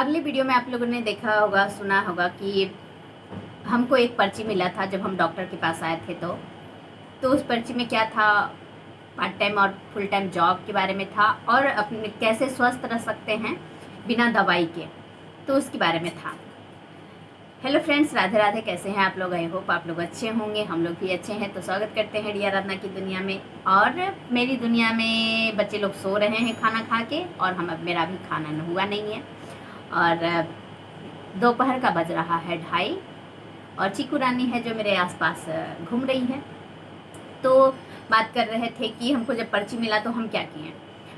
अगले वीडियो में आप लोगों ने देखा होगा, सुना होगा कि हमको एक पर्ची मिला था जब हम डॉक्टर के पास आए थे। तो उस पर्ची में क्या था, पार्ट टाइम और फुल टाइम जॉब के बारे में था और अपने कैसे स्वस्थ रह सकते हैं बिना दवाई के, तो उसके बारे में था। Hello friends, Radhe Radhe. कैसे हैं आप लोग? आई होप आप लोग अच्छे होंगे, हम लोग भी अच्छे हैं। तो स्वागत करते हैं रिया राधना की दुनिया में। और मेरी दुनिया में बच्चे लोग सो रहे हैं खाना खा के, और मेरा भी खाना हुआ नहीं है। और दोपहर का बज रहा है 2:30, और चीकू रानी है जो मेरे आसपास घूम रही है। तो बात कर रहे थे कि हमको जब पर्ची मिला तो हम क्या किए।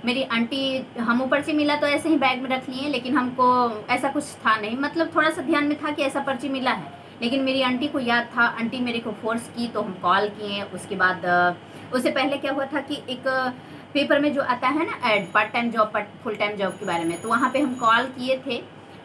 मेरी आंटी, हमको पर्ची मिला तो ऐसे ही बैग में रख लिए, लेकिन हमको ऐसा कुछ था नहीं, मतलब थोड़ा सा ध्यान में था कि ऐसा पर्ची मिला है, लेकिन मेरी आंटी को याद था। आंटी मेरे को फोर्स की तो हम कॉल किए। उसके बाद उससे पहले क्या हुआ था कि एक पेपर में जो आता है ना ad, part time job full time job के बारे में, तो वहाँ पे हम कॉल किए थे।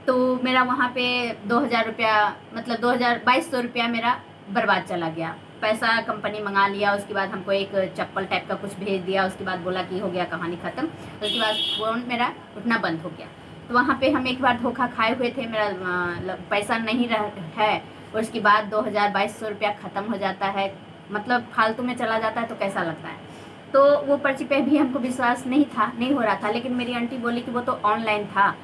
तो मेरा वहाँ पे 2,000 रुपया, मतलब 2,200 रुपया मेरा बर्बाद चला गया। पैसा कंपनी मंगा लिया, उसके बाद हमको एक चप्पल टाइप का कुछ भेज दिया, उसके बाद बोला कि हो गया कहानी ख़त्म। उसके बाद फ़ोन मेरा उठना बंद हो गया। तो वहाँ पे हम एक बार धोखा खाए हुए थे, मेरा पैसा नहीं रह है। उसके बाद 2,200 रुपया ख़त्म हो जाता है, मतलब फालतू में चला जाता है, तो कैसा लगता है। तो वो पर्ची पे भी हमको विश्वास नहीं था, नहीं हो रहा था। लेकिन मेरी आंटी बोली कि वो तो ऑनलाइन था,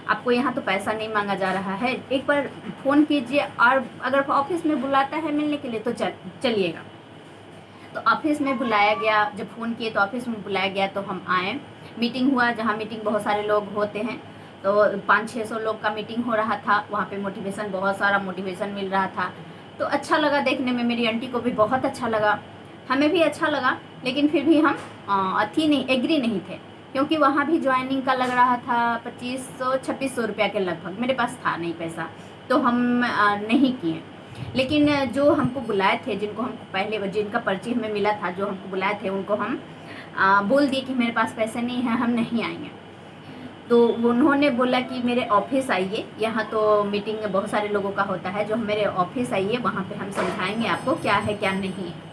आपको यहाँ तो पैसा नहीं मांगा जा रहा है, एक बार फ़ोन कीजिए, और अगर ऑफिस में बुलाता है मिलने के लिए तो चलिएगा। तो ऑफिस में बुलाया गया, जब फ़ोन किए तो ऑफिस में बुलाया गया, तो हम आए। मीटिंग हुआ, जहाँ मीटिंग बहुत सारे लोग होते हैं, तो 500-600 लोग का मीटिंग हो रहा था। वहाँ पे मोटिवेशन, बहुत सारा मोटिवेशन मिल रहा था। तो अच्छा लगा देखने में, मेरी आंटी को भी बहुत अच्छा लगा, हमें भी अच्छा लगा। लेकिन फिर भी हम एग्री नहीं थे, क्योंकि वहाँ भी ज्वाइनिंग का लग रहा था 2,500-2,600 रुपया के लगभग। मेरे पास था नहीं पैसा, तो हम नहीं किए। लेकिन जो हमको बुलाए थे, जिनको हमको पहले, जिनका पर्ची हमें मिला था, जो हमको बुलाए थे, उनको हम बोल दिए कि मेरे पास पैसे नहीं हैं, हम नहीं आएंगे। तो उन्होंने बोला कि मेरे ऑफिस आइए, यहाँ तो मीटिंग बहुत सारे लोगों का होता है, जो मेरे ऑफिस आइए, वहाँ पे हम समझाएंगे आपको क्या है क्या नहीं है।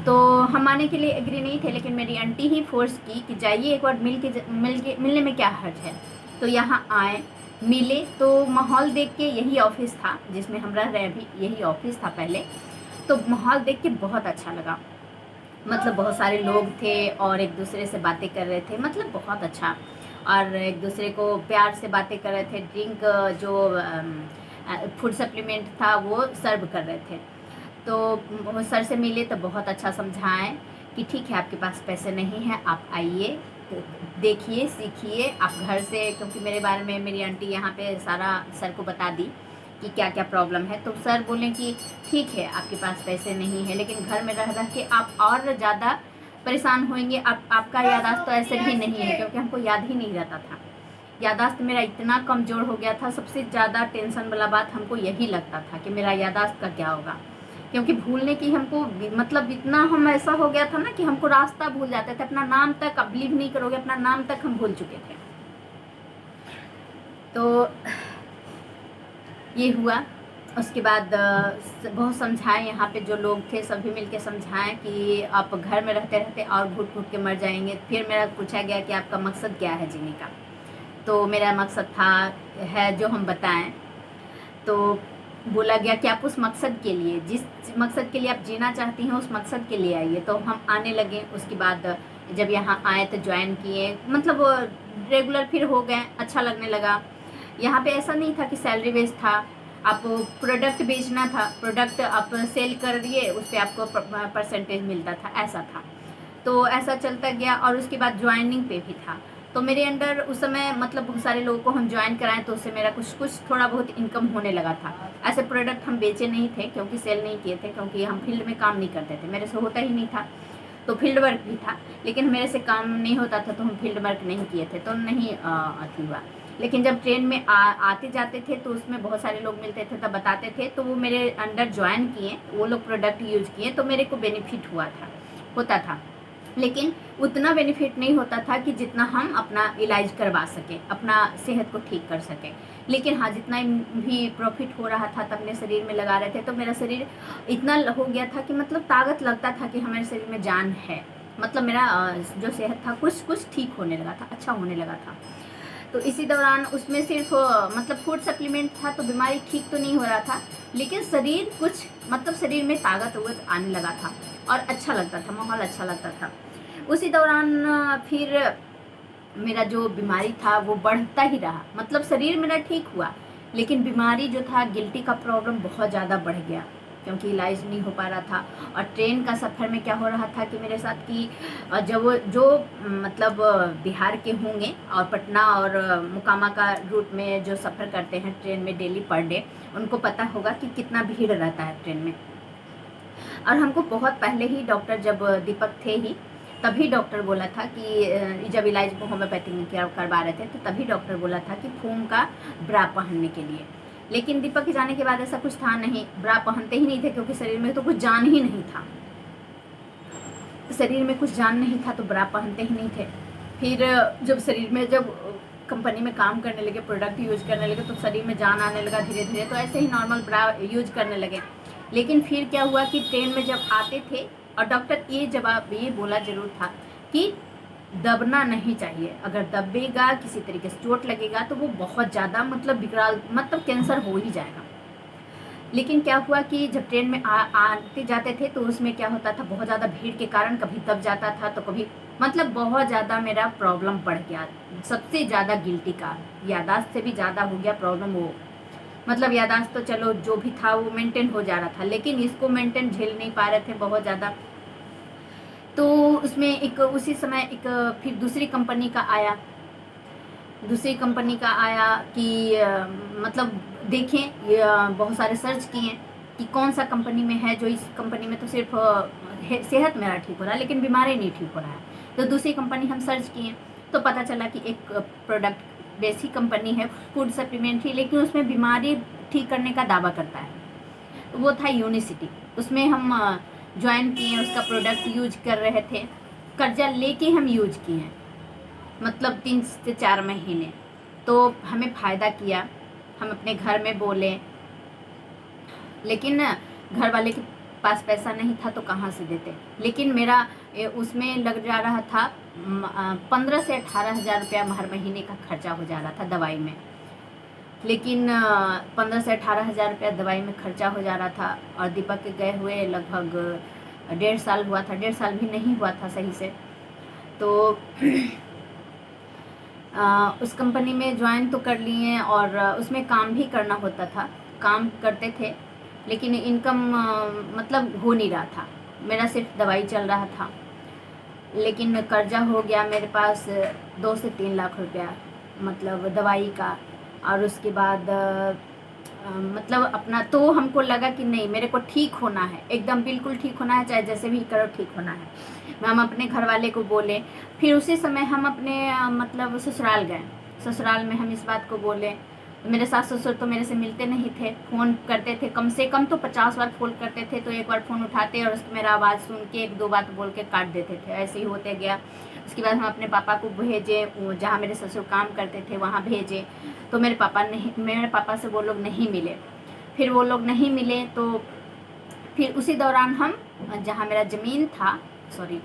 तो हम आने के लिए एग्री नहीं थे, लेकिन मेरी आंटी ही फोर्स की कि जाइए एक बार मिलने में क्या हर्ज है। तो यहाँ आए, मिले, तो माहौल देख के, यही ऑफिस था जिसमें हम रह रहे, अभी यही ऑफिस था पहले। तो माहौल देख के बहुत अच्छा लगा, मतलब बहुत सारे लोग थे और एक दूसरे से बातें कर रहे थे, मतलब बहुत अच्छा। और एक दूसरे को प्यार से बातें कर रहे थे। ड्रिंक, जो फूड सप्लीमेंट था, वो सर्व कर रहे थे। तो वो सर से मिले तो बहुत अच्छा समझाएं कि ठीक है, आपके पास पैसे नहीं हैं, आप आइए, देखिए, सीखिए आप घर से। क्योंकि मेरे बारे में मेरी आंटी यहाँ पे सारा सर को बता दी कि क्या क्या प्रॉब्लम है। तो सर बोले कि ठीक है, आपके पास पैसे नहीं है, लेकिन घर में रह के आप और ज़्यादा परेशान होंगे। आपका याददाश्त तो ऐसे भी नहीं है, क्योंकि हमको याद ही नहीं रहता था। याददाश्त मेरा इतना कमज़ोर हो गया था। सबसे ज़्यादा टेंशन वाला बात हमको यही लगता था कि मेरा याददाश्त का क्या होगा, क्योंकि भूलने की हमको, मतलब इतना हम ऐसा हो गया था ना कि हमको रास्ता भूल जाते थे, अपना नाम तक, आप बिलीव नहीं करोगे, अपना नाम तक हम भूल चुके थे। तो ये हुआ। उसके बाद बहुत समझाएं, यहाँ पे जो लोग थे सभी मिलके समझाएं कि आप घर में रहते रहते और घुट घुट के मर जाएंगे। फिर मेरा पूछा गया कि आपका मकसद क्या है जीने का। तो मेरा मकसद था, है जो हम बताएं। तो बोला गया कि आप उस मकसद के लिए, जिस मकसद के लिए आप जीना चाहती हैं, उस मकसद के लिए आइए। तो हम आने लगे। उसके बाद जब यहाँ आए तो ज्वाइन किए, मतलब रेगुलर फिर हो गए, अच्छा लगने लगा। यहाँ पे ऐसा नहीं था कि सैलरी बेस्ड था, आप प्रोडक्ट बेचना था, प्रोडक्ट आप सेल कर दिए, उस पर आपको परसेंटेज मिलता था, ऐसा था। तो ऐसा चलता गया। और उसके बाद ज्वाइनिंग पे भी था। तो मेरे अंडर उस समय, मतलब बहुत सारे लोगों को हम ज्वाइन कराएं, तो उससे मेरा कुछ कुछ थोड़ा बहुत इनकम होने लगा था। ऐसे प्रोडक्ट हम बेचे नहीं थे, क्योंकि सेल नहीं किए थे, क्योंकि हम फील्ड में काम नहीं करते थे, मेरे से होता ही नहीं था। तो फील्ड वर्क भी था, लेकिन मेरे से काम नहीं होता था, तो हम फील्ड वर्क नहीं किए थे, तो नहीं अथी हुआ। लेकिन जब ट्रेन में आते जाते थे, तो उसमें बहुत सारे लोग मिलते थे, तब बताते थे, तो वो मेरे अंडर ज्वाइन किए, वो लोग प्रोडक्ट यूज किए, तो मेरे को बेनिफिट होता था। लेकिन उतना बेनिफिट नहीं होता था कि जितना हम अपना इलाज करवा सकें, अपना सेहत को ठीक कर सकें। लेकिन हाँ, जितना भी प्रॉफिट हो रहा था, तब अपने शरीर में लगा रहे थे, तो मेरा शरीर इतना हो गया था कि मतलब ताकत लगता था कि हमारे शरीर में जान है। मतलब मेरा जो सेहत था कुछ कुछ ठीक होने लगा था, अच्छा होने लगा था। तो इसी दौरान उसमें सिर्फ मतलब फूड सप्लीमेंट था, तो बीमारी ठीक तो नहीं हो रहा था, लेकिन शरीर कुछ मतलब शरीर में ताकत वगत आने लगा था और अच्छा लगता था, माहौल अच्छा लगता था। उसी दौरान फिर मेरा जो बीमारी था वो बढ़ता ही रहा, मतलब शरीर मेरा ठीक हुआ, लेकिन बीमारी जो था, गिल्टी का प्रॉब्लम बहुत ज़्यादा बढ़ गया, क्योंकि इलाज नहीं हो पा रहा था। और ट्रेन का सफ़र में क्या हो रहा था कि मेरे साथ कि जब जो मतलब बिहार के होंगे और पटना और मोकामा का रूट में जो सफ़र करते हैं ट्रेन में डेली पर डे, उनको पता होगा कि कितना भीड़ रहता है ट्रेन में। और हमको बहुत पहले ही डॉक्टर, जब दीपक थे ही, तभी डॉक्टर बोला था कि जब इलाज होम्योपैथिक में करवा रहे थे, तो तभी डॉक्टर बोला था कि फोम का ब्रा पहनने के लिए। लेकिन दीपक के जाने के बाद ऐसा कुछ था नहीं, ब्रा पहनते ही नहीं थे, क्योंकि शरीर में तो कुछ जान ही नहीं था, शरीर में कुछ जान नहीं था, तो ब्रा पहनते ही नहीं थे। फिर जब शरीर में, जब कंपनी में काम करने लगे, प्रोडक्ट यूज करने लगे, तो शरीर में जान आने लगा धीरे धीरे, तो ऐसे ही नॉर्मल ब्रा यूज करने लगे। लेकिन फिर क्या हुआ कि ट्रेन में जब आते थे, और डॉक्टर ये जवाब ये बोला जरूर था कि दबना नहीं चाहिए, अगर दबेगा, किसी तरीके से चोट लगेगा, तो वो बहुत ज़्यादा मतलब विकराल, मतलब कैंसर हो ही जाएगा। लेकिन क्या हुआ कि जब ट्रेन में आते जाते थे, तो उसमें क्या होता था, बहुत ज़्यादा भीड़ के कारण कभी दब जाता था, तो कभी मतलब बहुत ज़्यादा मेरा प्रॉब्लम बढ़ गया। सबसे ज़्यादा गिल्टी का, यादाश्त से भी ज़्यादा हो गया प्रॉब्लम वो। मतलब यादाश्त तो चलो जो भी था वो मेंटेन हो जा रहा था, लेकिन इसको मेंटेन झेल नहीं पा रहे थे बहुत ज़्यादा। तो उसमें एक उसी समय एक फिर दूसरी कंपनी का आया, दूसरी कंपनी का आया कि मतलब देखें, बहुत सारे सर्च किए कि कौन सा कंपनी में है, जो इस कंपनी में तो सिर्फ सेहत मेरा ठीक हो रहा है, लेकिन बीमारी नहीं ठीक हो रहा है। तो दूसरी कंपनी हम सर्च किए, तो पता चला कि एक प्रोडक्ट बेसिक कंपनी है, फूड सप्लीमेंट ही, लेकिन उसमें बीमारी ठीक करने का दावा करता है, तो वो था यूनिसिटी। उसमें हम ज्वाइन किए, उसका प्रोडक्ट यूज कर रहे थे, कर्जा लेके हम यूज किए, मतलब 3 से 4 महीने, तो हमें फ़ायदा किया। हम अपने घर में बोले, लेकिन घर वाले के पास पैसा नहीं था, तो कहाँ से देते। लेकिन मेरा उसमें लग जा रहा था 15 से 18,000 रुपया हर महीने का खर्चा हो जा रहा था दवाई में। लेकिन 15 से 18,000 रुपया दवाई में खर्चा हो जा रहा था, और दीपक के गए हुए लगभग 1.5 साल हुआ था, 1.5 साल भी नहीं हुआ था सही से। तो उस कंपनी में ज्वाइन तो कर लिए, और उसमें काम भी करना होता था, काम करते थे, लेकिन इनकम मतलब हो नहीं रहा था, मेरा सिर्फ दवाई चल रहा था। लेकिन कर्जा हो गया मेरे पास 2 से 3 लाख रुपया, मतलब दवाई का। और उसके बाद मतलब अपना, तो हमको लगा कि नहीं, मेरे को ठीक होना है, एकदम बिल्कुल ठीक होना है, चाहे जैसे भी करो ठीक होना है। हम अपने घर वाले को बोले। फिर उसी समय हम अपने मतलब ससुराल गए, ससुराल में हम इस बात को बोले। मेरे सास ससुर तो मेरे से मिलते नहीं थे, फ़ोन करते थे कम से कम तो 50 बार फ़ोन करते थे, तो एक बार फ़ोन उठाते और उसकी मेरा आवाज़ सुन के 1-2 बात बोल के काट देते थे, ऐसे ही होते गया। उसके बाद हम अपने पापा को भेजे, जहाँ मेरे ससुर काम करते थे वहाँ भेजे, तो मेरे पापा से वो लोग नहीं मिले। फिर वो लोग नहीं मिले, तो फिर उसी दौरान हम, जहाँ मेरा ज़मीन था, सॉरी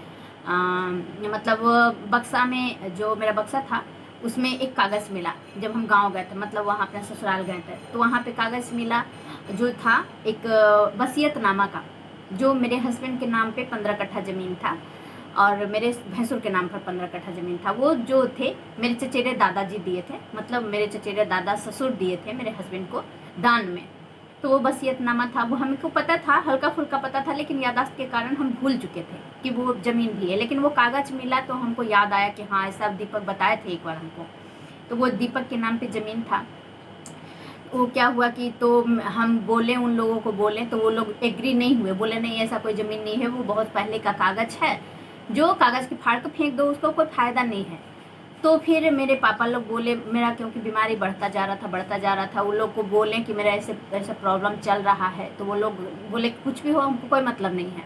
मतलब बक्सा में, जो मेरा बक्सा था उसमें एक कागज़ मिला। जब हम गांव गए थे, मतलब वहाँ अपने ससुराल गए थे, तो वहाँ पे कागज़ मिला जो था एक वसीयतनामा का, जो मेरे हस्बैंड के नाम पे 15 कट्ठा ज़मीन था, और मेरे भैंसुर के नाम पर 15 कट्ठा ज़मीन था। वो जो थे मेरे चचेरे दादाजी दिए थे, मतलब मेरे चचेरे दादा ससुर दिए थे मेरे हस्बैंड को दान में। तो वो वसीयतनामा था, वो हमको पता था, हल्का फुल्का पता था, लेकिन याददाश्त के कारण हम भूल चुके थे कि वो ज़मीन भी है। लेकिन वो कागज़ मिला तो हमको याद आया कि हाँ, ऐसा दीपक बताए थे एक बार हमको, तो वो दीपक के नाम पे ज़मीन था। वो क्या हुआ कि तो हम बोले, उन लोगों को बोले, तो वो लोग एग्री नहीं हुए, बोले नहीं ऐसा कोई ज़मीन नहीं है, वो बहुत पहले का कागज़ है, जो कागज़ की फाड़ के फेंक दो, उसको कोई फ़ायदा नहीं है। तो फिर मेरे पापा लोग बोले, मेरा क्योंकि बीमारी बढ़ता जा रहा था, वो लोग को बोले कि मेरा ऐसे प्रॉब्लम चल रहा है, तो वो लोग बोले कुछ भी हो हमको कोई मतलब नहीं है,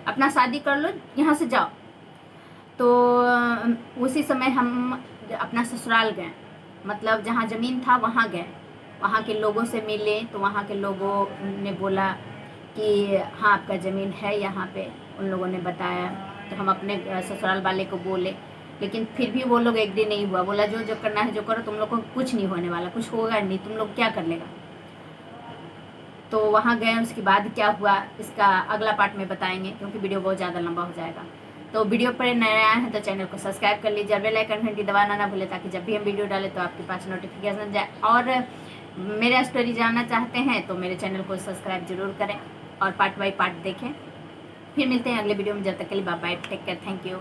अपना शादी कर लो, यहाँ से जाओ। तो उसी समय हम अपना ससुराल गए, मतलब जहाँ ज़मीन था वहाँ गए, वहाँ के लोगों से मिले, तो वहाँ के लोगों ने बोला कि हाँ आपका ज़मीन है यहाँ पे, उन लोगों ने बताया। तो हम अपने ससुराल वाले को बोले, लेकिन फिर भी वो लोग एग्री नहीं हुआ, बोला जो जो करना है जो करो, तुम लोग को कुछ नहीं होने वाला, कुछ होगा नहीं, तुम लोग क्या कर लेगा। तो वहाँ गए, उसके बाद क्या हुआ इसका अगला पार्ट में बताएंगे, क्योंकि वीडियो बहुत ज़्यादा लंबा हो जाएगा। तो वीडियो पर नए आए हैं तो चैनल को सब्सक्राइब कर लीजिए और बेल आइकन घंटी दबाना ना भूले, ताकि जब भी हम वीडियो डालें तो आपके पास नोटिफिकेशन जाए। और मेरा स्टोरी जानना चाहते हैं तो मेरे चैनल को सब्सक्राइब जरूर करें और पार्ट बाई पार्ट देखें। फिर मिलते हैं अगले वीडियो में, जब तक के लिए bye bye, take care, thank you.